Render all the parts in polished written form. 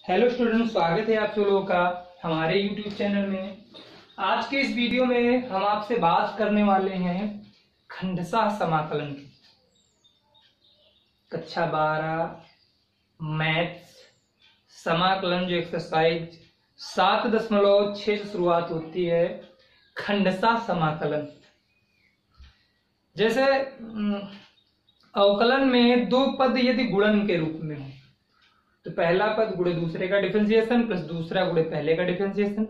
Hello student, स्वागत है आप सब लोगों का हमारे यूट्यूब चैनल में। आज के इस वीडियो में हम आपसे बात करने वाले हैं खंडशः समाकलन की। कक्षा 12 मैथ्स समाकलन जो एक्सरसाइज 7.6 से शुरुआत होती है। खंडशः समाकलन जैसे अवकलन में दो पद यदि गुणन के रूप में हो तो पहला पद गुणे दूसरे का डिफरेंशिएशन प्लस दूसरा गुणे पहले का डिफरेंशिएशन,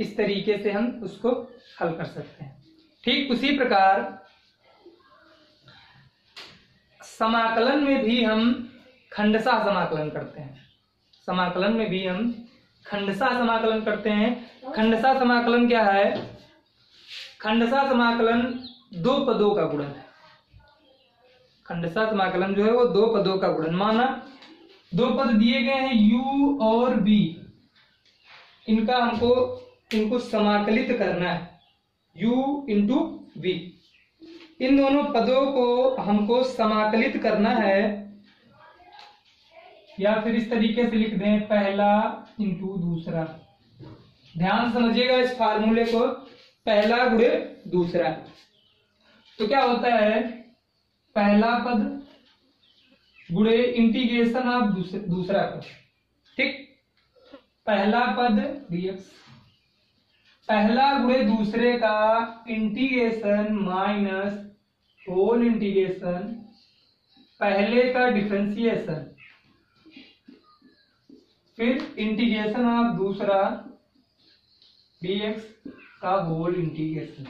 इस तरीके से हम उसको हल कर सकते हैं। ठीक उसी प्रकार समाकलन में भी हम खंडशः समाकलन करते हैं। समाकलन में भी हम खंडशः समाकलन करते हैं। खंडशः समाकलन क्या है? खंडशः समाकलन दो पदों का गुणन है। खंडशः समाकलन जो है वो दो पदों का गुणन। माना दो पद दिए गए हैं u और v, इनको समाकलित करना है u इंटू v। इन दोनों पदों को हमको समाकलित करना है, या फिर इस तरीके से लिख दें पहला इंटू दूसरा। ध्यान समझिएगा इस फार्मूले को, पहला गुणे दूसरा। तो क्या होता है? पहला पद गुणे इंटीग्रेशन ऑफ दूसरा पद। ठीक, पहला पद dx, पहला गुणे दूसरे का इंटीग्रेशन माइनस होल इंटीग्रेशन पहले का डिफरेंशिएशन, फिर इंटीग्रेशन ऑफ दूसरा dx का होल इंटीग्रेशन।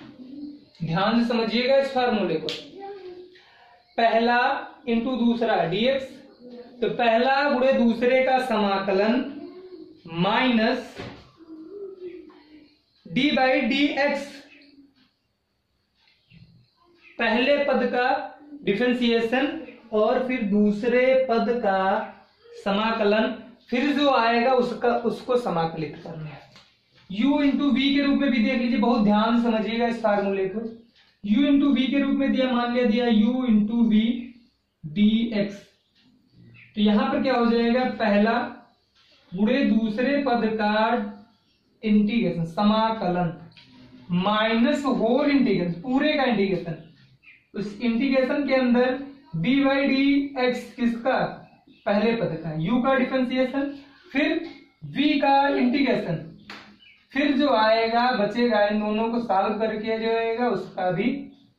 ध्यान से समझिएगा इस फार्मूले को, पहला इंटू दूसरा dx, तो पहला गुणे दूसरे का समाकलन माइनस d बाई dx, पहले पद का डिफरेंशिएशन और फिर दूसरे पद का समाकलन, फिर जो आएगा उसको समाकलित करना है। u इंटू वी के रूप में भी देख लीजिए, बहुत ध्यान से समझिएगा इस फार्मूले को। u इंटू वी के रूप में दिया, मान लिया दिया u इंटू वी dx, तो यहां पर क्या हो जाएगा? पहला गुणे दूसरे पद का इंटीग्रेशन समाकलन माइनस होल इंटीग्रेशन, पूरे का इंटीग्रेशन। उस इंटीग्रेशन के अंदर d बाई डी एक्स किसका? पहले पद का, u का डिफरेंशिएशन, फिर v का इंटीग्रेशन, फिर जो आएगा बचेगा, इन दोनों को सॉल्व करके जो आएगा उसका भी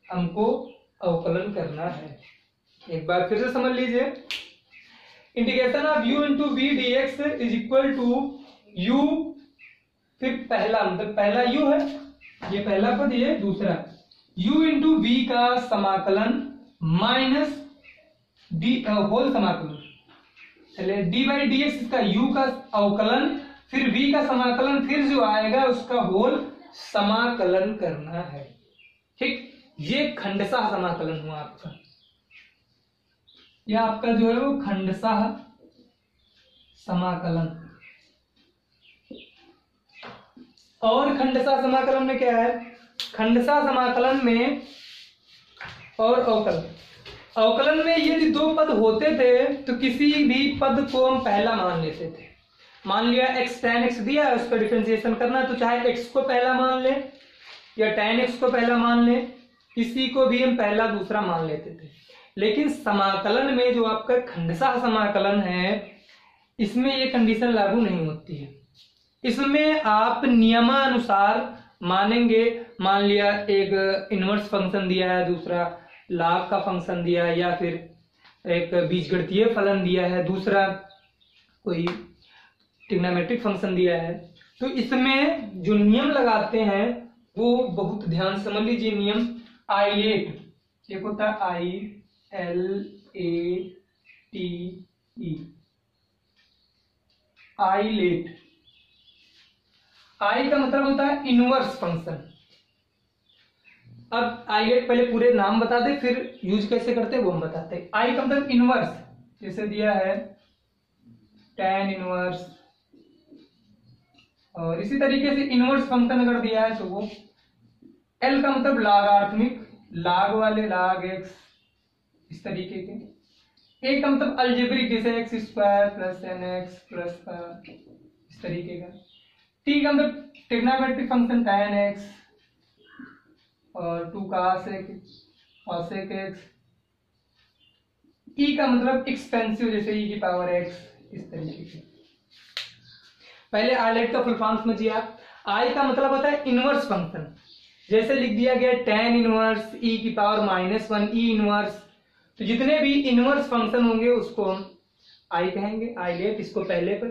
हमको अवकलन करना है। एक बार फिर से समझ लीजिए, integration of u into V D X is equal to u, फिर पहला मतलब पहला u है, ये पहला पद, ये दूसरा, u इंटू वी का समाकलन माइनस डी होल समाकलन, चलिए d बाई डी एक्स का u का अवकलन, फिर v का समाकलन, फिर जो आएगा उसका होल समाकलन करना है। ठीक, ये खंडशः समाकलन हुआ आपका। यह आपका जो है वो खंडशः समाकलन। और खंडशः समाकलन में क्या है? खंडशः समाकलन में और अवकलन में यदि दो पद होते थे तो किसी भी पद को हम पहला मान लेते थे। मान लिया x tan x दिया है, उसका डिफरेंशिएशन करना है, तो चाहे x को पहला मान ले या tan x को पहला मान ले, किसी को भी हम पहला दूसरा मान लेते थे। लेकिन समाकलन में जो आपका खंडशः समाकलन है, इसमें ये कंडीशन लागू नहीं होती है। इसमें आप नियमानुसार मानेंगे। मान लिया एक इनवर्स फंक्शन दिया है, दूसरा लाग का फंक्शन दिया है, या फिर एक बीजगणितीय फलन दिया है, दूसरा कोई ट्रिग्नोमेट्रिक फंक्शन दिया है, तो इसमें जो नियम लगाते हैं वो बहुत ध्यान समझ लीजिए। नियम आइलेट, एक होता है ILATE, आइलेट। आई का मतलब होता है इनवर्स फंक्शन। अब आइलेट पहले पूरे नाम बता दे, फिर यूज कैसे करते हैं वो हम बताते हैं। आई का मतलब इनवर्स, जैसे दिया है tan इनवर्स, और इसी तरीके से इनवर्स फंक्शन अगर दिया है तो वो। एल का मतलब लागार्थमिक, लाग वाले लाग एक्स, इस तरीके के। ए का मतलब अलजेब्रिक, जैसे X square plus N X plus इस तरीके का। टी का मतलब ट्रिग्नोमेट्रिक फंक्शन tan एक्स और 2 cos एक्स। ई का मतलब एक्सपेंसिव, जैसे ई की पावर एक्स, इस तरीके से। पहले आईलेट का फुल फॉर्म समझिए आप। आई का मतलब होता है इनवर्स फंक्शन, जैसे लिख दिया गया tan इनवर्स ई की पावर -1 ई इनवर्स। तो जितने भी इनवर्स फंक्शन होंगे उसको हम आई कहेंगे, आईलेट। इसको पहले पर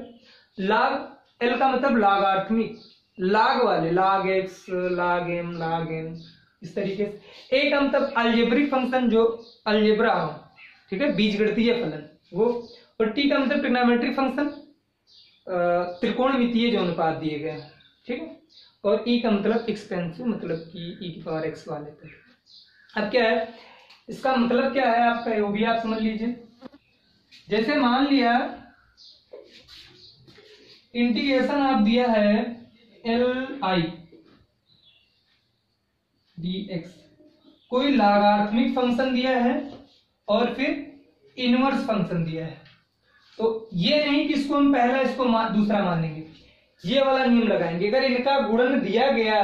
लॉग, एल का मतलब लॉगरिथमिक, लॉग वाले, log x log m log n, इस तरीके से। ए का मतलब अलजेब्रिक फंक्शन, जो अलजेब्रा हो, ठीक है, बीजगणितीय फलन वो। और टी का मतलब ट्रिग्नोमेट्रिक फंक्शन, त्रिकोणमितीय जो अनुपात दिए गए, ठीक है। और ई का मतलब एक्सपेंसिव, मतलब कि ई की पावर एक्स वाले पर। अब क्या है इसका मतलब, क्या है आपका, वो भी आप समझ लीजिए। जैसे मान लिया इंटीग्रेशन आप दिया है एल आई डी एक्स, कोई लॉगरिथमिक फंक्शन दिया है और फिर इनवर्स फंक्शन दिया है, तो ये नहीं कि इसको हम पहला इसको दूसरा मानेंगे, ये वाला नियम लगाएंगे। अगर इनका गुणन दिया गया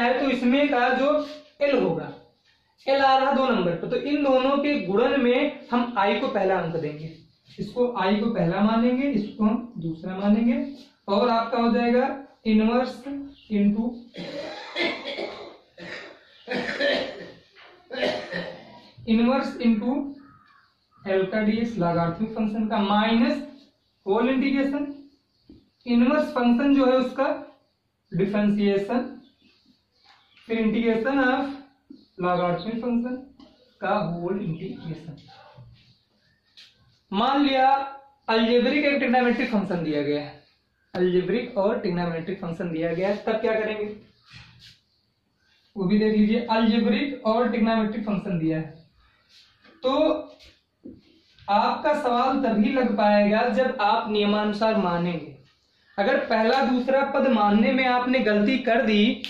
है, तो इसमें का जो एल होगा, एल आ रहा 2 नंबर पर, तो इन दोनों के गुणन में हम आई को पहला अंक देंगे, इसको आई को पहला मानेंगे, इसको हम दूसरा मानेंगे। और आपका हो जाएगा इनवर्स इंटू एल का डीएक्स लॉगरिथमिक फंक्शन का, minus whole integration inverse function जो है उसका डिफरेंशिएशन, फिर इंटीग्रेशन ऑफ लॉगरिथमिक फंक्शन का होल इंटीग्रेशन। मान लिया अलजेब्रिक एक ट्रिग्नोमेट्रिक फंक्शन दिया गया है, अलजेब्रिक और ट्रिग्नोमेट्रिक फंक्शन दिया गया है, तब क्या करेंगे वो भी देख लीजिए। अलजेब्रिक और ट्रिग्नोमेट्रिक फंक्शन दिया है, तो आपका सवाल तभी लग पाएगा जब आप नियमानुसार मानेंगे। अगर पहला दूसरा पद मानने में आपने गलती कर दी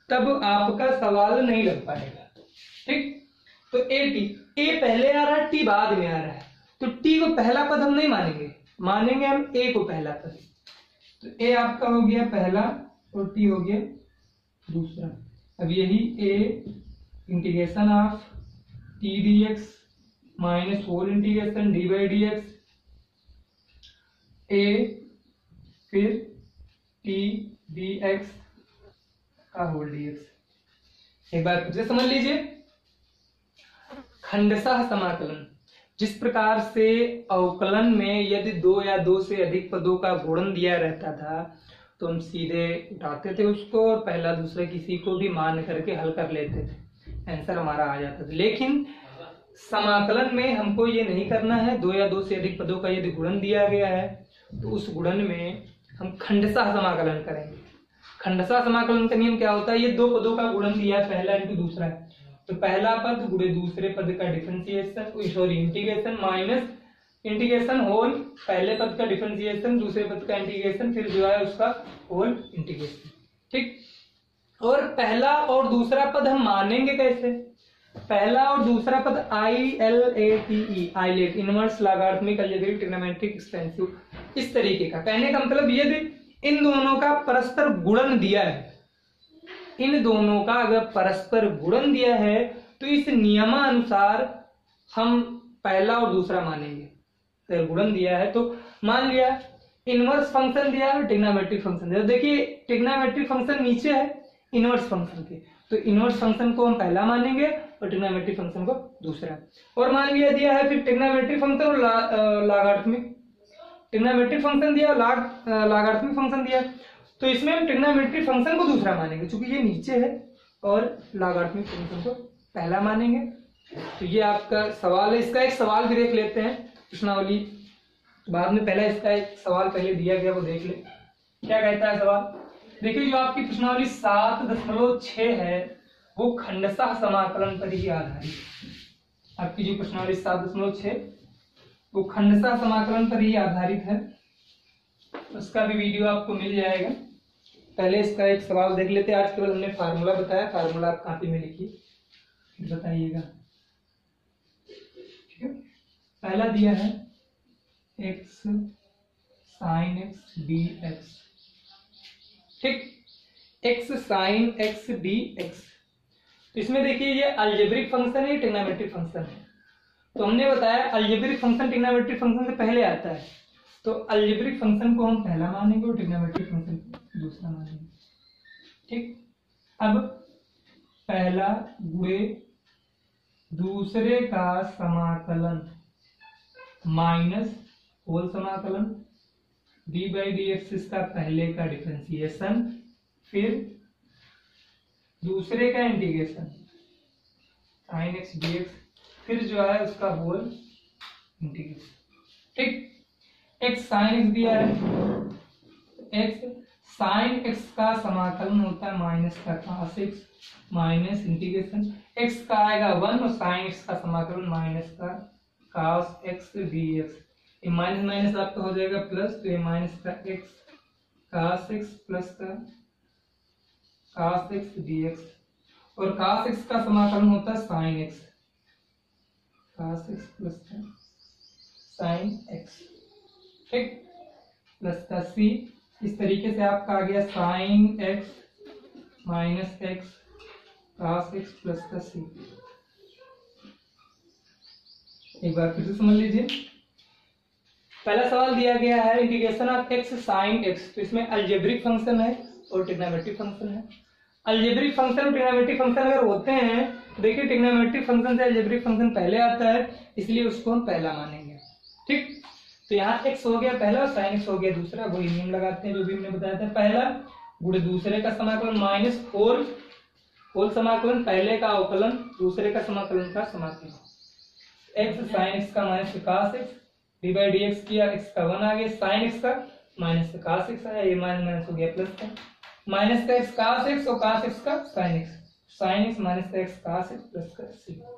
तब आपका सवाल नहीं लग पाएगा, ठीक। तो ए पहले आ रहा है, टी बाद में आ रहा है, तो टी को पहला पद हम नहीं मानेंगे हम ए को पहला पद। तो ए आपका हो गया पहला और टी हो गया दूसरा। अब यही ए integration of T D X minus whole integration D by D X, ए फिर टी डी एक्स का होल डी एक्स। एक बार फिर से समझ लीजिए, खंडशः समाकलन, जिस प्रकार से अवकलन में यदि 2 या 2 से अधिक पदों का गुणन दिया रहता था तो हम सीधे उठाते थे उसको और पहला दूसरा किसी को भी मान करके हल कर लेते थे, आंसर हमारा आ जाता था। लेकिन समाकलन में हमको ये नहीं करना है। 2 या 2 से अधिक पदों का यदि गुणन दिया गया है तो उस गुणन में हम खंडशः समाकलन करेंगे। खंडशः समाकलन का नियम क्या होता है, ये 2 पदों का गुणन दिया है, पहला इंटू दूसरा है, तो पहला पद गुणे दूसरे पद का differentiation, sorry integration, minus integration whole पहले पद का डिफरेंशिएशन, दूसरे पद का इंटीग्रेशन, फिर जो है उसका होल इंटीग्रेशन, ठीक। और पहला और दूसरा पद हम मानेंगे कैसे, पहला और दूसरा पद ILATE, eyelet, inverse logarithmic algebraic trigonometric expensive, इस तरीके का। कहने का मतलब यदि इन दोनों का परस्पर गुणन दिया है, इन दोनों का अगर परस्पर गुणन दिया है तो इस नियमानुसार हम पहला और दूसरा मानेंगे। अगर गुणन दिया है तो मान लिया इनवर्स फंक्शन दिया है, ट्रिग्नोमेट्रिक फंक्शन दिया, देखिए ट्रिग्नोमेट्रिक फंक्शन नीचे है इनवर्स फंक्शन के, तो इनवर्स फंक्शन को हम पहला मानेंगे और ट्रिग्नोमेट्रिक फंक्शन को दूसरा। और मान लिया दिया है फिर ट्रिग्नोमेट्रिक फंक्शन और लॉगरिथमिक, ट्रिग्नोमेट्रिक फंक्शन दिया, लॉगरिथमिक फंक्शन दिया, तो इसमें हम ट्रिग्नोमेट्रिक फंक्शन को दूसरा मानेंगे क्योंकि ये नीचे है, और लॉगरिथमिक फंक्शन को पहला मानेंगे। तो ये आपका सवाल है। इसका एक सवाल भी देख लेते हैं प्रश्नावली बाद में, पहला इसका एक सवाल पहले दिया गया वो देख ले क्या कहता है सवाल। देखिए जो आपकी प्रश्नावली 7.6 है वो खंडशः समाकलन पर ही आधारित है। आपकी जो प्रश्नावली 7.6 वो खंडशः समाकलन पर ही आधारित है, उसका भी वीडियो आपको मिल जाएगा। पहले इसका एक सवाल देख लेते हैं। आज केवल हमने फार्मूला बताया, फार्मूला आप कॉपी में लिखिए, बताइएगा। ठीक है, पहला दिया है x sin x dx, ठीक, x sin x dx। तो इसमें देखिए ये अलजेब्रिक फंक्शन है, ट्रिग्नोमेट्रिक फंक्शन है। तो हमने बताया अलजेब्रिक फंक्शन ट्रिग्नोमेट्रिक फंक्शन से पहले आता है, तो अलजेब्रिक फंक्शन को हम पहला मानेंगे और ट्रिग्नोमेट्रिक फंक्शन को दूसरा मानेंगे, ठीक। अब पहला गुणे दूसरे का समाकलन माइनस होल समाकलन डी बाई डी एक्स, इसका पहले का डिफरेंशिएशन, फिर दूसरे का integration sine x D x, फिर जो है उसका होल इंटीग्रेशन, ठीक। एक्स साइन एक्स दिया है, एक्स साइन एक्स का समाकलन होता है माइनस का cos x minus integration x का आएगा 1 और साइन एक्स का समाकलन माइनस का cos x dx। ये माइनस माइनस आपका हो जाएगा प्लस, तो ये माइनस का x cos x प्लस का cos x dx, और cos x का समाकलन होता है sin x, cos x plus का sin x, ठीक, प्लस का c। इस तरीके से आपका आ गया sin x minus x cos x plus का c। एक बार फिर से समझ लीजिए, पहला सवाल दिया गया है integration of x sin x, तो इसमें अलजेब्रिक फंक्शन है और ट्रिग्नोमेट्रिक फंक्शन है। अलजेब्रिक फंक्शन और ट्रिग्नोमेट्रिक फंक्शन अगर होते हैं, देखिए ट्रिग्नोमेट्रिक फंक्शन से अलजेब्रिक फंक्शन पहले आता है, इसलिए उसको हम पहला मानेंगे, ठीक। तो यहाँ x हो गया पहला और sin x हो गया दूसरा, वही नियम लगाते हैं जो भी हमने बताया था, पहला गुणे दूसरे का समाकलन माइनस होल समाकलन, पहले का अवकलन दूसरे का समाकलन का समाकलन, x sin x का minus cos x D by D x किया, x का 1 आ गया, sin x का माइनस का cos x आया, ये माइनस माइनस हो गया प्लस का, माइनस का x cos x और cos x का sin x माइनस का x cos x प्लस का c।